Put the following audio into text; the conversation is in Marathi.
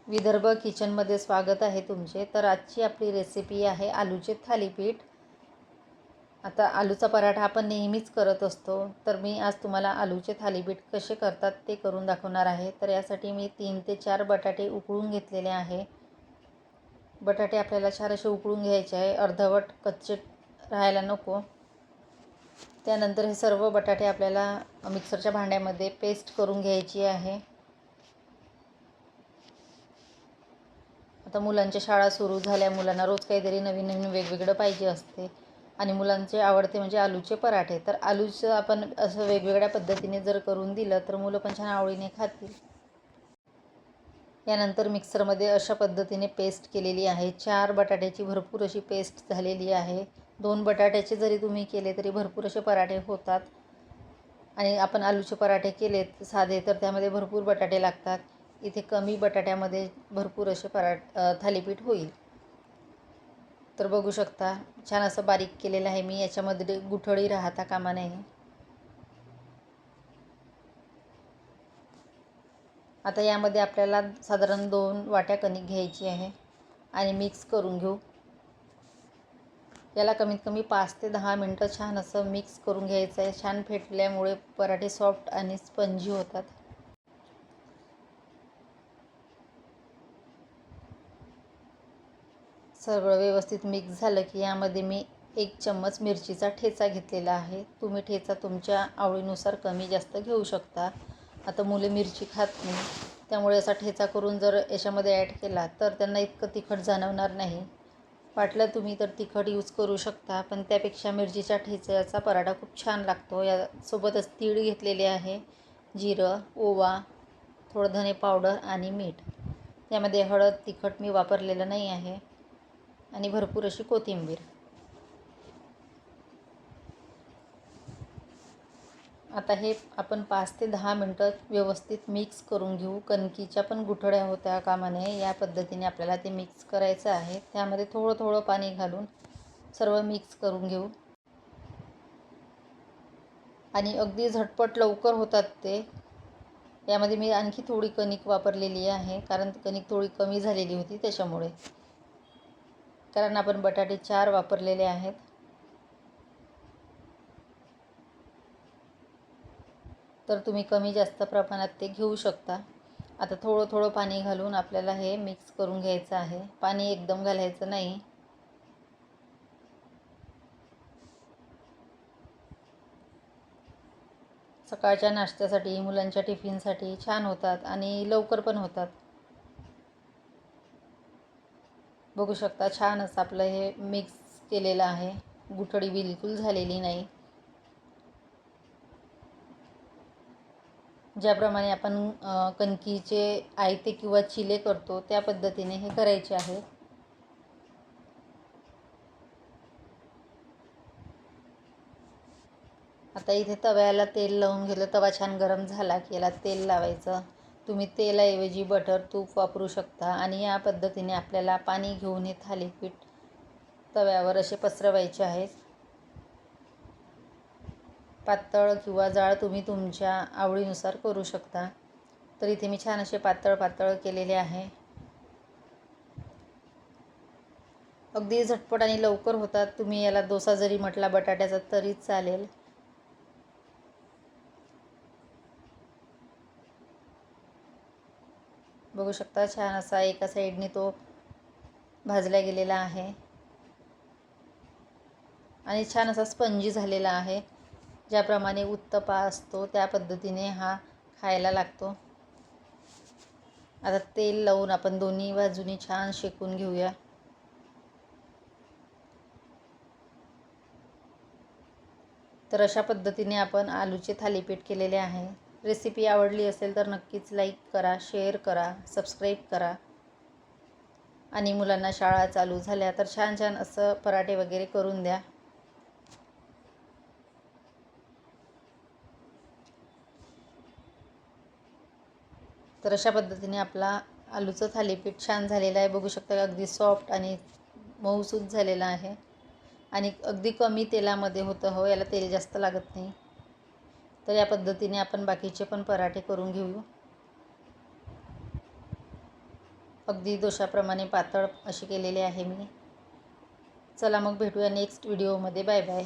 विदर्भ किचनमध्ये स्वागत आहे तुमचे. तर आजची आपली रेसिपी आहे आलूचे थालीपीठ. आता आलूचा पराठा आपण नेहमीच करत असतो, तर मी आज तुम्हाला आलूचे थालीपीठ कसे करतात ते करून दाखवणार आहे. तर यासाठी मी 3 ते 4 बटाटे उकळून घेतलेले आहे. बटाटे आपल्याला छान असे उकळून घ्यायचे आहे, अर्धवट कच्चे राहायला नको. त्यानंतर हे सर्व बटाटे आपल्याला मिक्सरच्या भांड्यामध्ये पेस्ट करून घ्यायची आहे. आता मुलांच्या शाळा सुरू झाल्या, मुलांना रोज काहीतरी नवीन नवीन वेगवेगळं पाहिजे असते आणि मुलांचे आवडते म्हणजे आलूचे पराठे. तर आलूचं आपण असं वेगवेगळ्या पद्धतीने जर करून दिलं तर मुलं पण छान आवडीने खातील. यानंतर मिक्सरमध्ये अशा पद्धतीने पेस्ट केलेली आहे. 4 बटाट्याची भरपूर अशी पेस्ट झालेली आहे. 2 बटाट्याचे जरी तुम्ही केले तरी भरपूर असे पराठे होतात. आणि आपण आलूचे पराठे केलेत साधे तर त्यामध्ये भरपूर बटाटे लागतात. इथे कमी बटाट्यामध्ये भरपूर असे थालीपीठ होईल. तर बघू शकता छान असं बारीक केलेलं आहे मी. याच्यामध्ये गुठळी राहता कामा नये. आता यामध्ये आपल्याला साधारण 2 वाट्या कणिक घ्यायची आहे आणि मिक्स करून घेऊ. याला कमीत कमी 5 ते 10 मिनटं छान असं मिक्स करून घ्यायचं आहे. छान फेटल्यामुळे पराठे सॉफ्ट आणि स्पंजी होतात. सगळं व्यवस्थित मिक्स झालं की यामध्ये मी 1 चम्मच मिरचीचा ठेचा घेतलेला आहे. तुम्ही ठेचा तुमच्या आवडीनुसार कमी जास्त घेऊ शकता. आता मुले मिरची खात नाही, त्यामुळे असा ठेचा करून जर याच्यामध्ये ॲड केला तर त्यांना इतकं तिखट जाणवणार नाही. वाटलं तुम्ही तर तिखट यूज करू शकता, पण त्यापेक्षा मिरचीच्या ठेच्याचा पराठा खूप छान लागतो. यासोबतच तीळ घेतलेले आहे, जिरं, ओवा, थोडं धने पावडर आणि मीठ. यामध्ये हळद तिखट मी वापरलेलं नाही आहे आणि भरपूर अशी कोथिंबीर. आता हे आपण 5 ते 10 मिनटं व्यवस्थित मिक्स करून घेऊ. कणकीच्या पण गुठळ्या होत्या कामा नये, या पद्धतीने आपल्याला ते मिक्स करायचं आहे. त्यामध्ये थोडं थोडं पाणी घालून सर्व मिक्स करून घेऊ आणि अगदी झटपट लवकर होतात ते. यामध्ये मी आणखी थोडी कणिक वापरलेली आहे, कारण कणिक थोडी कमी झालेली होती त्याच्यामुळे. कारण आपण बटाटे 4 वापरलेले आहेत. तर तुम्ही कमी जास्त प्रमाणात ते घेऊ शकता. आता थोडं थोडं पाणी घालून आपल्याला हे मिक्स करून घ्यायचं आहे. पाणी एकदम घालायचं नाही. सकाळच्या नाश्त्यासाठी, मुलांच्या टिफिनसाठी छान होतात आणि लवकर पण होतात. बघू शकता छान असं आपलं हे मिक्स केलेलं आहे. गुठळी बिलकुल झालेली नाही. ज्याप्रमाणे आपण कणकीचे आयते किंवा चिले करतो त्या पद्धतीने हे करायचे आहे. आता इथे तव्याला तेल लावून घेतलं. तवा छान गरम झाला की याला तेल लावायचं. तुम्ही तेलाऐवजी बटर, तूप वापरू शकता आणि या पद्धतीने आपल्याला पाणी घेऊन हे थालीपीठ तव्यावर असे पसरवायचे आहेत. पातळ किंवा जाड तुम्ही तुमच्या आवडीनुसार करू शकता. तर इथे मी छान असे पातळ पातळ केलेले आहे. अगदी झटपट आणि लवकर होतात. तुम्ही याला डोसा जरी म्हटला बटाट्याचा तरी चालेल. बघू शकता छान असा एका साईडने तो भाजला गेलेला आहे आणि छान असा स्पंजी झालेला आहे. ज्याप्रमाणे उत्तप्पा असतो त्या पद्धतीने हा खायला लागतो. आता तेल लावून आपण दोन्ही बाजूनी छान शेकून घेऊया. तर अशा पद्धतीने आपण आलूचे थालीपीठ केलेले आहे. रेसिपी आवडली असेल तर नक्कीच लाईक करा, शेअर करा, सबस्क्राईब करा आणि मुलांना शाळा चालू झाल्या तर छान छान असं पराठे वगैरे करून द्या. तर अशा पद्धतीने आपला आलूचं थालीपीठ छान झालेलं आहे. बघू शकता अगदी सॉफ्ट आणि मऊसूत झालेलं आहे आणि अगदी कमी तेलामध्ये होतं. हो, याला तेल जास्त लागत नाही. तर या पद्धतीने आपण बाकीचे पण पराठे करून घेऊ. अगदी डोशाप्रमाणे पातळ अशी केलेली आहे मी. चला मग भेटूया नेक्स्ट व्हिडिओमध्ये. Bye bye.